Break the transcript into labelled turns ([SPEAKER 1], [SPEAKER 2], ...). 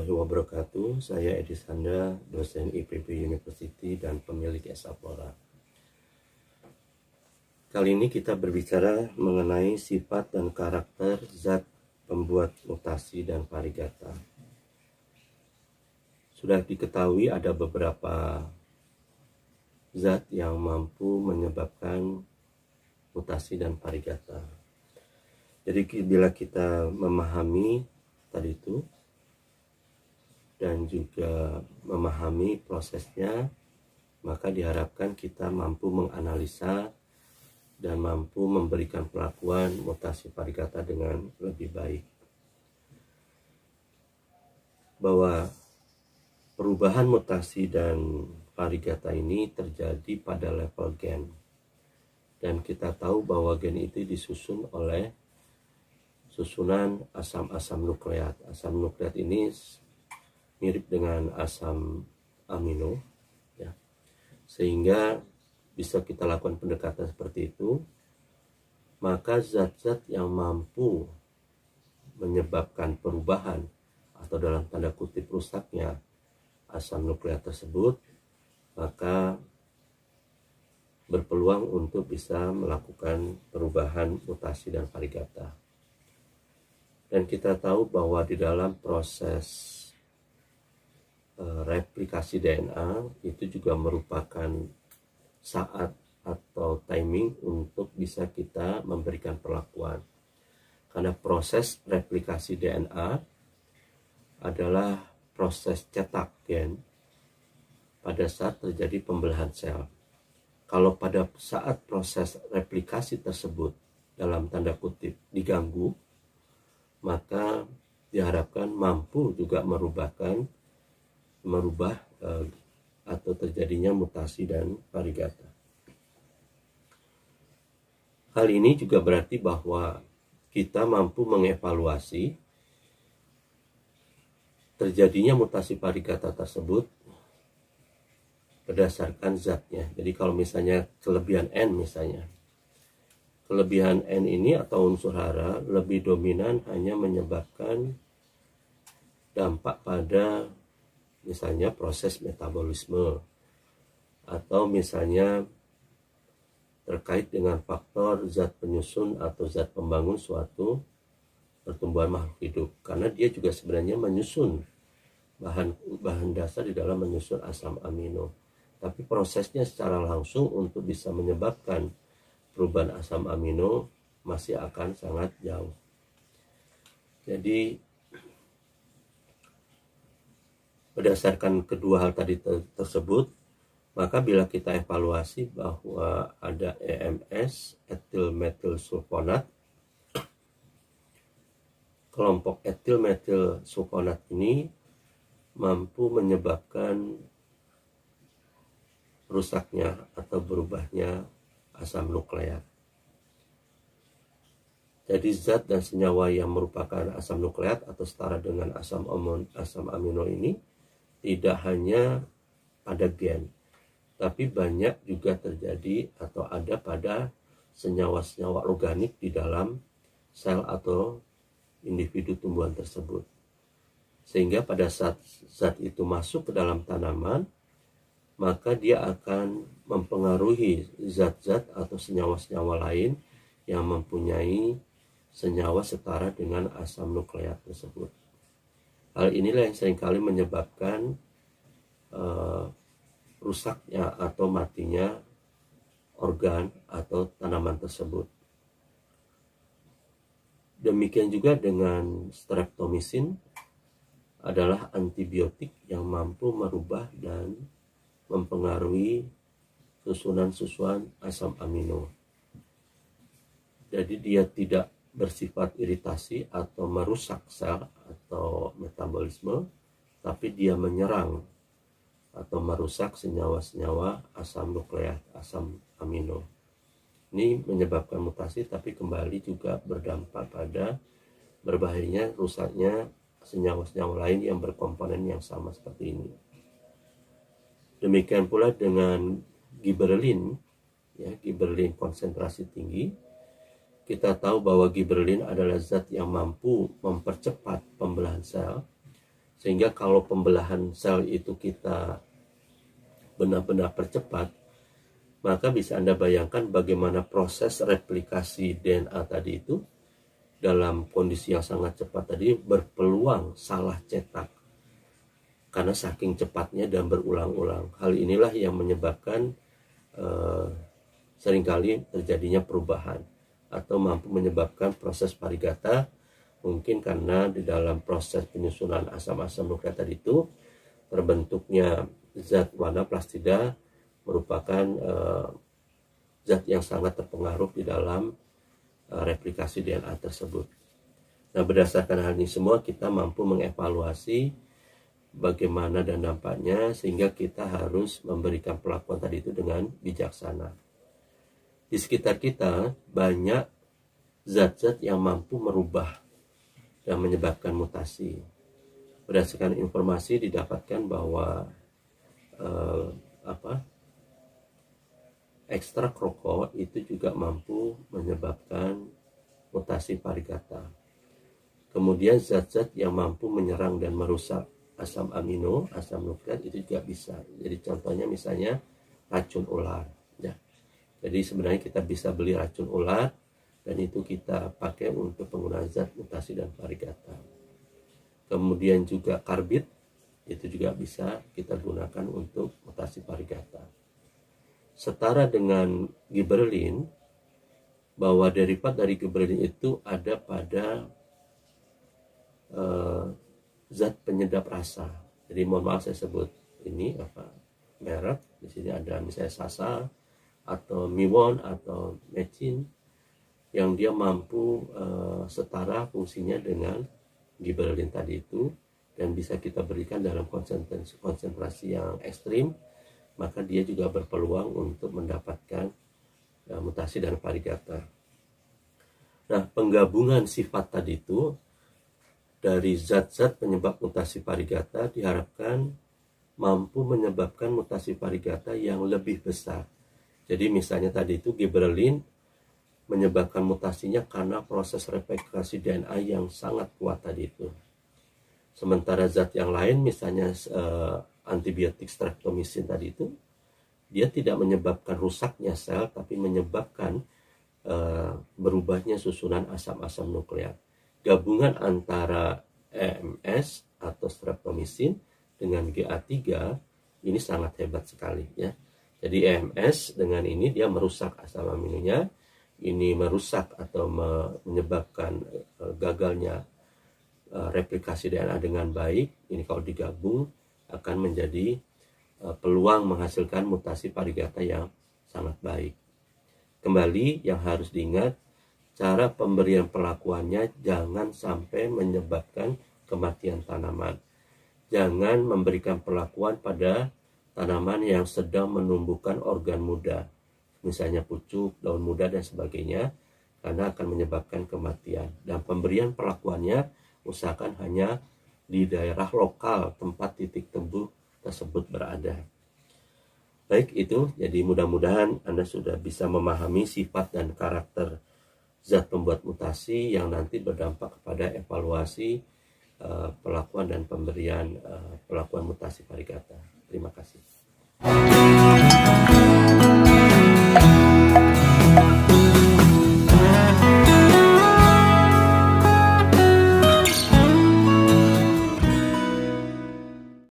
[SPEAKER 1] warahmatullahi wabarakatuh. Saya Edi Sanda, dosen IPB University dan pemilik Esapora. Kali ini kita berbicara mengenai sifat dan karakter zat pembuat mutasi dan varigata. Sudah diketahui ada beberapa zat yang mampu menyebabkan mutasi dan varigata. Jadi bila kita memahami tadi itu dan juga memahami prosesnya, maka diharapkan kita mampu menganalisa dan mampu memberikan perlakuan mutasi varigata dengan lebih baik. Bahwa perubahan mutasi dan varigata ini terjadi pada level gen. Dan kita tahu bahwa gen itu disusun oleh susunan asam-asam nukleat. Asam nukleat ini mirip dengan asam amino, ya. Sehingga bisa kita lakukan pendekatan seperti itu. Maka zat-zat yang mampu menyebabkan perubahan atau dalam tanda kutip rusaknya asam nukleat tersebut, maka berpeluang untuk bisa melakukan perubahan mutasi dan varigata. Dan kita tahu bahwa di dalam proses replikasi DNA itu juga merupakan saat atau timing untuk bisa kita memberikan perlakuan. Karena proses replikasi DNA adalah proses cetak gen pada saat terjadi pembelahan sel. Kalau pada saat proses replikasi tersebut dalam tanda kutip diganggu, maka diharapkan mampu juga merubah atau terjadinya mutasi dan varigata. Hal ini juga berarti bahwa kita mampu mengevaluasi terjadinya mutasi varigata tersebut berdasarkan zatnya. Jadi kalau misalnya kelebihan N misalnya, kelebihan N ini atau unsur hara lebih dominan hanya menyebabkan dampak pada misalnya proses metabolisme, atau misalnya terkait dengan faktor zat penyusun atau zat pembangun suatu pertumbuhan makhluk hidup, karena dia juga sebenarnya menyusun bahan dasar di dalam menyusun asam amino, tapi prosesnya secara langsung untuk bisa menyebabkan perubahan asam amino masih akan sangat jauh. Jadi berdasarkan kedua hal tadi tersebut, maka bila kita evaluasi bahwa ada EMS, etil metil sulfonat, kelompok etil metil sulfonat ini mampu menyebabkan rusaknya atau berubahnya asam nukleat. Jadi zat dan senyawa yang merupakan asam nukleat atau setara dengan asam amino ini tidak hanya pada gen, tapi banyak juga terjadi atau ada pada senyawa-senyawa organik di dalam sel atau individu tumbuhan tersebut. Sehingga pada saat zat itu masuk ke dalam tanaman, maka dia akan mempengaruhi zat-zat atau senyawa-senyawa lain yang mempunyai senyawa setara dengan asam nukleat tersebut. Hal inilah yang seringkali menyebabkan rusaknya atau matinya organ atau tanaman tersebut. Demikian juga dengan streptomycin, adalah antibiotik yang mampu merubah dan mempengaruhi susunan-susunan asam amino. Jadi dia tidak bersifat iritasi atau merusak sel atau metabolisme, tapi dia menyerang atau merusak senyawa-senyawa asam nukleat, asam amino. Ini menyebabkan mutasi, tapi kembali juga berdampak pada berbahayanya rusaknya senyawa-senyawa lain yang berkomponen yang sama seperti ini. Demikian pula dengan gibberellin, ya, gibberellin konsentrasi tinggi. Kita tahu bahwa gibberellin adalah zat yang mampu mempercepat pembelahan sel, Sehingga kalau pembelahan sel itu kita benar-benar percepat, maka bisa Anda bayangkan bagaimana proses replikasi DNA tadi itu dalam kondisi yang sangat cepat tadi berpeluang salah cetak karena saking cepatnya dan berulang-ulang. Hal inilah yang menyebabkan seringkali terjadinya perubahan atau mampu menyebabkan proses parigata, mungkin karena di dalam proses penyusunan asam-asam nukleat tadi itu terbentuknya zat warna plastida merupakan zat yang sangat terpengaruh di dalam replikasi DNA tersebut. Nah, berdasarkan hal ini semua kita mampu mengevaluasi bagaimana dan dampaknya, sehingga kita harus memberikan perlakuan tadi itu dengan bijaksana. Di sekitar kita banyak zat-zat yang mampu merubah dan menyebabkan mutasi. Berdasarkan informasi didapatkan bahwa ekstrak rokok itu juga mampu menyebabkan mutasi parigata. Kemudian zat-zat yang mampu menyerang dan merusak asam amino, asam nukleat itu juga bisa. Jadi contohnya misalnya racun ular. Ya. Jadi sebenarnya kita bisa beli racun ular dan itu kita pakai untuk penggunaan zat mutasi dan parigata. Kemudian juga karbit itu juga bisa kita gunakan untuk mutasi parigata. Setara dengan gibberellin, bahwa derivat dari gibberellin itu ada pada zat penyedap rasa. Jadi mohon maaf saya sebut ini merek. Di sini ada misalnya Sasa atau Miwon atau Mecin yang dia mampu setara fungsinya dengan gibberellin tadi itu dan bisa kita berikan dalam konsentrasi yang ekstrim, maka dia juga berpeluang untuk mendapatkan mutasi dan parigata. Nah, penggabungan sifat tadi itu dari zat-zat penyebab mutasi parigata diharapkan mampu menyebabkan mutasi parigata yang lebih besar. Jadi misalnya tadi itu gibberellin menyebabkan mutasinya karena proses replikasi DNA yang sangat kuat tadi itu. Sementara zat yang lain misalnya antibiotik streptomycin tadi itu, dia tidak menyebabkan rusaknya sel, tapi menyebabkan berubahnya susunan asam-asam nukleat. Gabungan antara EMS atau streptomycin dengan GA3 ini sangat hebat sekali ya. Jadi EMS dengan ini dia merusak asam aminonya, ini merusak atau menyebabkan gagalnya replikasi DNA dengan baik. Ini kalau digabung akan menjadi peluang menghasilkan mutasi parigata yang sangat baik. Kembali yang harus diingat, cara pemberian perlakuannya jangan sampai menyebabkan kematian tanaman. Jangan memberikan perlakuan pada tanaman yang sedang menumbuhkan organ muda, misalnya pucuk, daun muda dan sebagainya, karena akan menyebabkan kematian. Dan pemberian perlakuannya usahakan hanya di daerah lokal tempat titik tumbuh tersebut berada. Baik, itu jadi mudah-mudahan Anda sudah bisa memahami sifat dan karakter zat pembuat mutasi yang nanti berdampak kepada evaluasi perlakuan dan pemberian perlakuan mutasi parigata. Terima kasih.